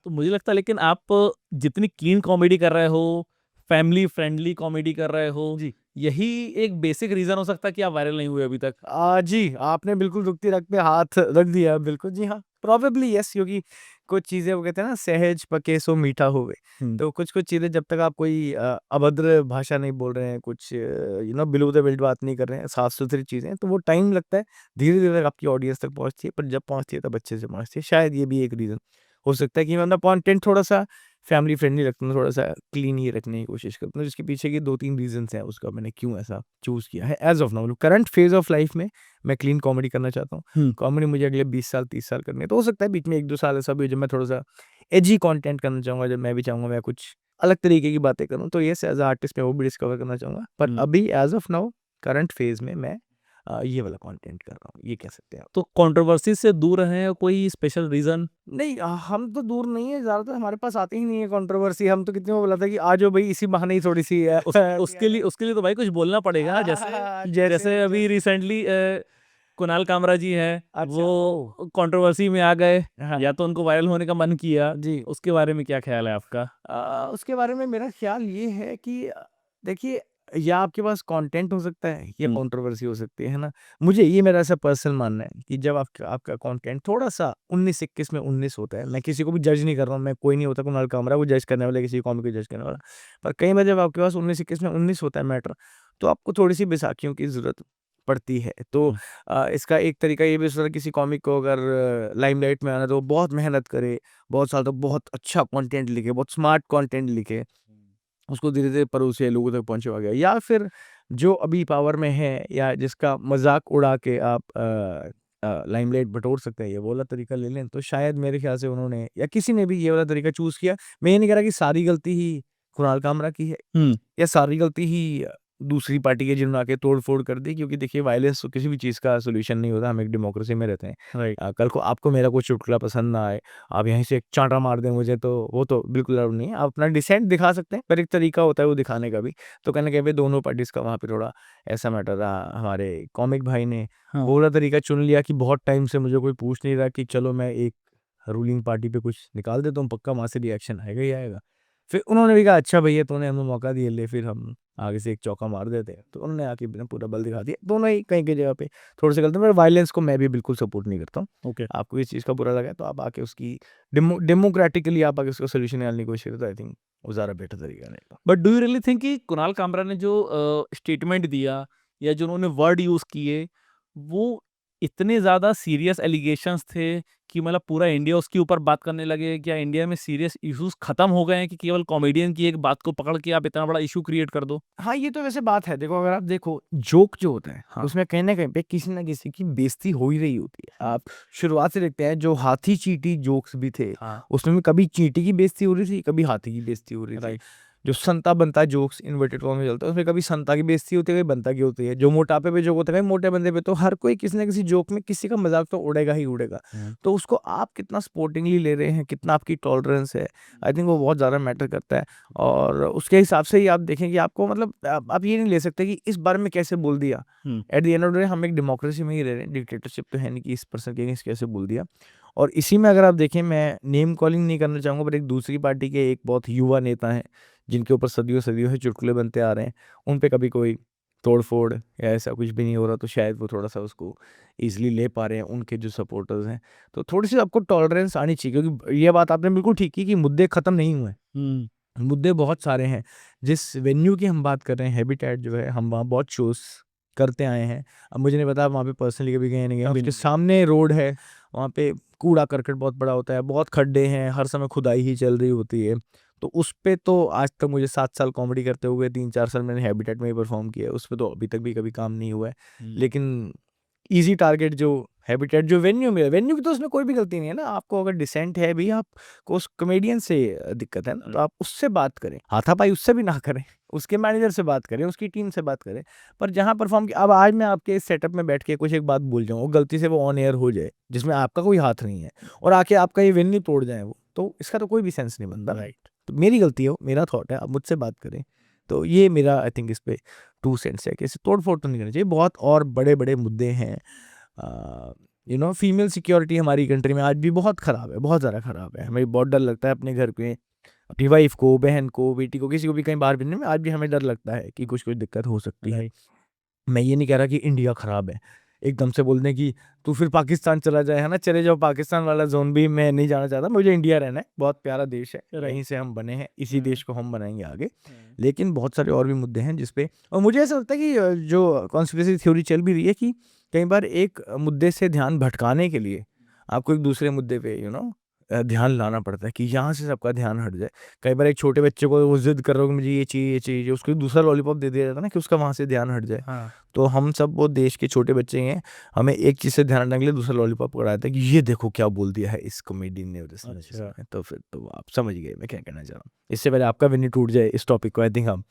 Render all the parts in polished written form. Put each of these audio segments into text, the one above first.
तो मुझे लगता है लेकिन आप जितनी क्लीन कॉमेडी कर रहे हो, फैमिली फ्रेंडली कॉमेडी कर रहे हो, जी। यही एक बेसिक रीज़न हो सकता है कि आप वायरल नहीं हुए अभी तक। जी, आपने बिल्कुल दुखती रग पे हाथ रख दिया, बिल्कुल, जी हाँ। प्रोबेबली यस, क्योंकि कुछ चीज़ें वो कहते हैं ना, सहज पके सो मीठा होवे। हुँ। तो कुछ-कुछ चीज़ें जब तक आप कोई अभद्र भाषा नहीं बोल रहे हैं, कुछ बिलो द बेल्ट बात नहीं कर रहे हैं, साफ-सुथरी चीज़ें, तो वो टाइम लगता है, धीरे-धीरे आपकी ऑडियंस तक पहुँचती है, पर जब पहुँचती है तब अच्छे से पहुँचती है। शायद ये भी एक रीज़न हो सकता है कि मैं अपना कंटेंट थोड़ा-सा फैमिली फ्रेंडली रखता हूँ, थोड़ा-सा क्लीन ही रखने की कोशिश करता हूँ, जिसके पीछे के 2-3 रीज़न्स हैं उसका मैंने क्यों ऐसा चूज़ किया है as of now. Current phase of life में मैं क्लीन कॉमेडी करना चाहता हूँ। हुँ। कॉमेडी मुझे अगले 20 साल, 30 साल करनी है, तो हो सकता है बीच में 1-2 साल ऐसा भी हो जब मैं थोड़ा-सा एजी कंटेंट करना चाहूँगा, जब मैं भी चाहूँगा मैं कुछ अलग तरीके की बातें करूँ, तो येस एज़ अ आर्टिस्ट मैं वो भी डिस्कवर करना चाहूँगा। पर हुँ। अभी as of now current phase में मैं ये वाला कंटेंट कर रहा हूँ, ये कह सकते हैं आप। तो कंट्रोवर्सी से दूर हैं, कोई स्पेशल रीज़न? नहीं, हम तो दूर नहीं है, ज़्यादातर हमारे पास आती ही नहीं है कंट्रोवर्सी। हम तो कितने को बुलाते हैं कि आ जाओ भई, इसी बहाने ही थोड़ी-सी उस उसके लिए तो भाई कुछ बोलना पड़ेगा। जैसे जैसे जैसे अभी जैसे रिसेंटली कुणाल कामरा जी हैं, अच्छा, ओह! वो कंट्रोवर्सी में आ गए, हाँ, या तो उनको वायरल होने का मन किया, जी। उसके बारे में क्या ख़्याल है आपका? उसके बारे में मेरा ख़्याल ये है कि देखिए, या आपके पास कंटेंट हो सकता है या हुँ। कंट्रोवर्सी हो सकती है ना? मुझे ये मेरा ऐसा पर्सनल मानना है कि जब आपका आपका कंटेंट थोड़ा-सा 19-21 में 19 होता है, मैं किसी को भी जज नहीं कर रहा हूँ, मैं कोई नहीं होता कुणाल कामरा को जज करने वाला, किसी कॉमिक को जज करने वाला। पर कई बार जब आपके पास 19-21 में 19 होता है मैटर, तो आपको थोड़ी-सी बैसाखियों की ज़रूरत पड़ती है। तो हुँ। इसका एक तरीका ये भी हो सकता है, किसी कॉमिक को अगर लाइमलाइट में आना है, तो वो बहुत मेहनत करे, बहुत साल तक बहुत अच्छा कंटेंट लिखे, बहुत स्मार्ट कंटेंट लिखे, उसको धीरे-धीरे परोसे, लोगों तक पहुँचवा गया। या फिर जो अभी पावर में है या जिसका मज़ाक उड़ा के आप लाइमलाइट बटोर सकते हैं, ये वाला तरीका ले लें, तो शायद मेरे ख़्याल से उन्होंने या किसी ने भी ये वाला तरीका चूज़ किया। मैं ये नहीं कह रहा कि सारी गलती ही कुणाल कामरा की है। हुँ। या सारी गलती ही दूसरी पार्टी की, जिन्होंने आके तोड़-फोड़ कर दी, क्योंकि देखिए वायलेंस तो किसी भी चीज़ का सॉल्यूशन नहीं होता, हम एक डेमोक्रेसी में रहते हैं। राइट। कल को आपको मेरा कोई चुटकुला पसंद ना आए, आप यहीं से एक चाँटा मार दें मुझे, तो वो तो बिल्कुल अलाउड नहीं है। आप अपना डिसेंट दिखा सकते हैं, पर एक तरीका होता है वो दिखाने का भी। तो कहीं न कहीं पे दोनों पार्टीज़ का वहाँ पे थोड़ा ऐसा मैटर रहा। हमारे कॉमिक भाई ने हाँ। वो वाला तरीका चुन लिया कि बहुत टाइम से मुझे कोई पूछ नहीं रहा कि चलो मैं एक रूलिंग पार्टी पे कुछ निकाल देता हूँ, पक्का वहाँ से रिएक्शन आएगा ही आएगा। फिर उन्होंने भी कहा अच्छा भैया तूने हमें मौका दिया, ले फिर हम आगे से एक चौका मार देते हैं। तो उन्होंने आके बिना पूरा बल दिखा दिया। दोनों ही कहीं की जगह पे थोड़े से गलत हैं, पर वायलेंस को मैं भी बिल्कुल सपोर्ट नहीं करता हूँ। ओके। आपको इस चीज़ का बुरा लगा है तो आप आके उसकी डेमोक्रेटिकली आप आके उसका सॉल्यूशन निकालने की कोशिश करें, तो आई थिंक वो ज़्यादा बेटर तरीका रहेगा। But do you really think कि कुणाल कामरा ने जो स्टेटमेंट दिया या जो उन्होंने वर्ड यूज़ किए, वो इतने ज़्यादा सीरियस एलिगेशंस थे कि मतलब पूरा इंडिया उसके ऊपर बात करने लगे? क्या इंडिया में सीरियस इश्यूज़ खत्म हो गए हैं कि केवल कॉमेडियन की एक बात को पकड़ के आप इतना बड़ा इश्यू क्रिएट कर दो? हाँ, ये तो वैसे बात है। देखो, अगर आप देखो जोक जो होता है, हाँ। उसमें कहीं न कहीं पे किसी न किसी की बेइज़्ज़ती हो ही रही होती है। आप शुरुआत से देखते हैं, जो हाथी-चींटी जोक्स भी थे, हाँ। उसमें भी कभी चींटी की बेइज़्ज़ती हो रही थी, कभी हाथी की बेइज़्ज़ती हो रही थी। राइट। जो संता-बंता जोक्स इन्वर्टेड कॉमा में चलता है, उसमें कभी संता की बेइज़्ज़ती होती है, कभी बंता की होती है। जो मोटापे पे जोक होता है, कभी मोटे बंदे पे, तो हर कोई किसी न किसी जोक में किसी का मज़ाक तो उड़ेगा ही उड़ेगा। हुँ। तो उसको आप कितना स्पोर्टिंगली ले रहे हैं, कितना आपकी टॉलरेंस है, आई थिंक वो बहुत ज़्यादा मैटर करता है। और उसके हिसाब से ही आप देखें कि आपको मतलब आप ये नहीं ले सकते कि इस बारे में कैसे बोल दिया। हुँ। At the end of the day हम एक डेमोक्रेसी में ही रह रहे हैं, डिक्टेटरशिप तो है नहीं कि इस पर्सन के अगेंस्ट कैसे बोल दिया। और इसी में अगर आप देखें, मैं नेम कॉलिंग नहीं करना चाहूँगा, पर एक दूसरी पार्टी के एक बहुत युवा नेता हैं, जिनके ऊपर सदियों-सदियों से चुटकुले बनते आ रहे हैं, उन पे कभी कोई तोड़-फोड़ या ऐसा कुछ भी नहीं हो रहा, तो शायद वो थोड़ा-सा उसको ईज़िली ले पा रहे हैं, उनके जो सपोर्टर्स हैं। तो थोड़ी-सी आपको टॉलरेंस आनी चाहिए, क्योंकि ये बात आपने बिल्कुल ठीक की कि मुद्दे खत्म नहीं हुए हैं। हुँ। मुद्दे बहुत सारे हैं। जिस वेन्यू की हम बात कर रहे हैं, हैबिटेट जो है, हम वहाँ बहुत शोज़ करते आए हैं। अब मुझे नहीं पता आप वहाँ पे पर्सनली कभी गए हैं, नहीं गए हैं। कभी उसके नहीं गए। सामने रोड है, वहाँ पे कूड़ा-करकट बहुत पड़ा होता है, बहुत खड्डे हैं, हर समय खुदाई ही चल रही होती है। तो उस पे तो आज तक मुझे 7 साल कॉमेडी करते हुए 3-4 साल मैंने हैबिटेट में ही परफ़ॉर्म किया है, उस पे तो अभी तक भी कभी काम नहीं हुआ है। हुँ। लेकिन ईज़ी टारगेट जो हैबिटेट जो वेन्यू में है, वेन्यू की तो उसमें कोई भी गलती नहीं है ना, आपको अगर डिसेंट है भी, आपको उस कॉमेडियन से दिक्कत है ना, तो आप उससे बात करें, हाथापाई उससे भी ना करें, उसके मैनेजर से बात करें, उसकी टीम से बात करें। पर जहाँ परफ़ॉर्म किया, अब आज मैं आपके इस सेटअप में बैठ के कुछ एक बात बोल जाऊँ, गलती से वो ऑन एयर हो जाए, जिसमें आपका कोई हाथ नहीं है, और आके आपका ये वेन्यू तोड़ जाएँ वो, तो इसका तो कोई भी सेंस नहीं बनता ना। राइट। तो मेरी गलती है वो, मेरा थॉट है, आप मुझसे बात करें। तो ये मेरा आई थिंक इस पे 2 सेंट्स है कि ऐसे तोड़-फोड़ तो नहीं करनी चाहिए, बहुत और बड़े-बड़े मुद्दे हैं। यू नो फीमेल सिक्योरिटी हमारी कंट्री में आज भी बहुत ख़राब है, बहुत ज़्यादा ख़राब है। हमें बहुत डर लगता है अपने घर पे अपनी वाइफ को, बहन को, बेटी को, किसी को भी कहीं बाहर भेजने में आज भी हमें डर लगता है कि कुछ दिक्कत हो सकती है। मैं ये नहीं कह रहा कि इंडिया ख़राब है, एकदम से बोल दें कि तू फिर पाकिस्तान चला जाए, है ना, चले जाओ पाकिस्तान वाला ज़ोन भी मैं नहीं जाना चाहता। मुझे इंडिया रहना है, बहुत प्यारा देश है, यहीं से हम बने हैं, इसी देश को हम बनाएँगे आगे। लेकिन बहुत सारे और भी मुद्दे हैं जिस पे, और मुझे ऐसा लगता है कि जो कॉन्स्पिरेसी थ्योरी चल भी रही है कि कई बार एक मुद्दे से ध्यान भटकाने के लिए आपको एक दूसरे मुद्दे पे ध्यान लाना पड़ता है कि यहाँ से सबका ध्यान हट जाए। कई बार एक छोटे बच्चे को वो ज़िद कर रहा हो कि मुझे ये चाहिए, ये चाहिए, उसको एक दूसरा लॉलीपॉप दे दिया जाता है ना कि उसका वहाँ से ध्यान हट जाए। हाँ। तो हम सब वो देश के छोटे बच्चे हैं, हमें एक चीज़ से ध्यान हटाने के लिए दूसरा लॉलीपॉप पकड़ाया था कि ये देखो क्या बोल दिया है इस कॉमेडियन ने और इस अच्छा। ने। तो फिर तो आप समझ गए मैं क्या कहना चाह रहा हूँ। इससे पहले आपका भी नहीं टूट जाए इस टॉपिक को, आई थिंक हम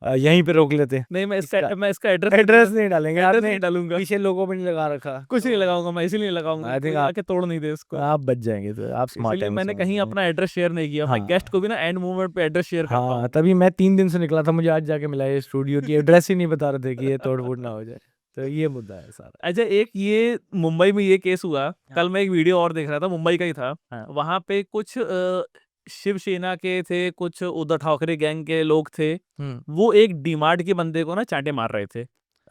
यहीं पे रोक लेते हैं। नहीं, मैं इसका इसका एड्रेस एड्रेस नहीं डालेंगे, एड्रेस आपने नहीं डालूँगा। पीछे लोगों पे नहीं लगा रखा। कुछ नहीं तो लगाऊँगा, मैं इसीलिए लगाऊँगा आई कोई थिंक आप आके तोड़ नहीं दे इसको। बच जाएँगे, तो आप स्मार्ट इसीलिए हैं, मैं मैंने समझ कहीं रहा हूँ। अपना एड्रेस शेयर नहीं किया। मैं गेस्ट हाँ। को भी ना एंड मोमेंट पे एड्रेस शेयर करता हाँ, हूँ। तभी मैं 3 दिन से निकला था, मुझे आज जाके मिला ये स्टूडियो की एड्रेस ही नहीं बता रहे थे कि ये तोड़-फोड़ ना हो जाए। तो ये मुद्दा है सारा। अच्छा, एक ये मुंबई में ये केस हुआ। कल मैं एक वीडियो और देख रहा था, मुंबई का ही था। हाँ। वहाँ पे कुछ शिवसेना के थे, कुछ उद्धव ठाकरे गैंग के लोग थे। हुँ, वो एक डीमार्ट के बंदे को ना चांटे मार रहे थे।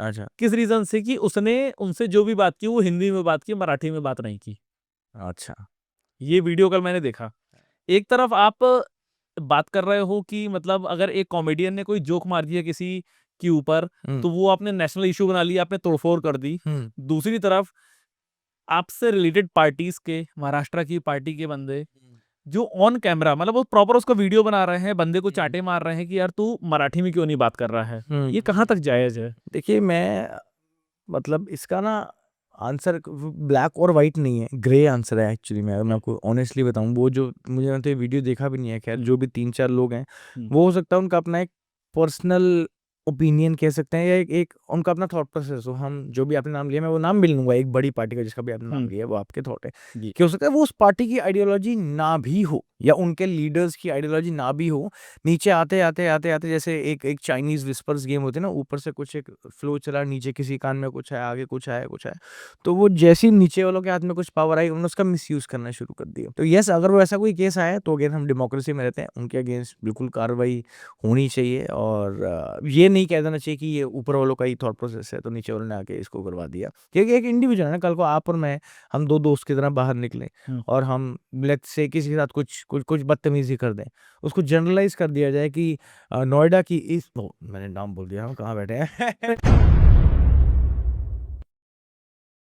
अच्छा, किस रीज़न से कि उसने उनसे जो भी बात की वो हिंदी में बात की, मराठी में बात नहीं की। अच्छा। ये वीडियो कल मैंने देखा। एक तरफ आप बात कर रहे हो कि मतलब अगर एक कॉमेडियन ने कोई जोक मार दिया किसी के ऊपर, हुँ, तो वो आपने नेशनल इश्यू बना लिया, आपने तोड़-फोड़ कर दी। हुँ, दूसरी तरफ आपसे रिलेटेड पार्टीज़ के, महाराष्ट्र की पार्टी के बंदे, जो ऑन कैमरा मतलब वो प्रॉपर उसका वीडियो बना रहे हैं, बंदे को चाँटे मार रहे हैं कि यार तू मराठी में क्यों नहीं बात कर रहा है? हुँ। ये कहाँ तक जायज़ है? देखिए मैं मतलब इसका ना आंसर ब्लैक और व्हाइट नहीं है, ग्रे आंसर है एक्चुअली। मैं आपको ऑनेस्टली बताऊँ, वो जो मैंने तो ये वीडियो देखा भी नहीं है, खैर जो भी 3-4 लोग हैं, हुँ। वो हो सकता है उनका अपना एक पर्सनल ओपिनियन कह सकते हैं या एक एक उनका अपना थॉट प्रोसेस हो। हम जो भी आपने नाम लिया, मैं वो नाम भी लूँगा एक बड़ी पार्टी का जिसका भी आपने नाम हुँ। लिया है, वो आपके थॉट है। जी। कि हो सकता है वो उस पार्टी की आइडियोलॉजी ना भी हो या उनके लीडर्स की आइडियोलॉजी ना भी हो, नीचे आते जैसे एक चाइनीज़ व्हिस्पर्स गेम होते हैं ना, ऊपर से कुछ एक फ्लो चला, नीचे किसी कान में कुछ है, आगे कुछ है, कुछ है। तो वो जैसे ही नीचे वालों के हाथ में कुछ पावर आई, उन्होंने उसका मिसयूज़ करना शुरू कर दिया। तो येस, अगर वो ऐसा कोई केस आया तो अगेन हम डेमोक्रेसी में रहते हैं, उनके अगेंस्ट बिल्कुल कार्रवाई होनी चाहिए और ये नहीं कह देना चाहिए कि ये ऊपर वालों का ही थॉट प्रोसेस है, तो नीचे वालों ने आके इसको करवा दिया। क्योंकि एक इंडिविजुअल है ना, कल को आप और मैं, हम 2 दोस्त की तरह बाहर निकले हुँ। और हम लेट्स से किसी के साथ कुछ बदतमीज़ी कर दें। उसको जनरलाइज़ कर दिया जाए कि नोएडा की इस ओह! मैंने नाम बोल दिया, हम कहाँ बैठे हैं।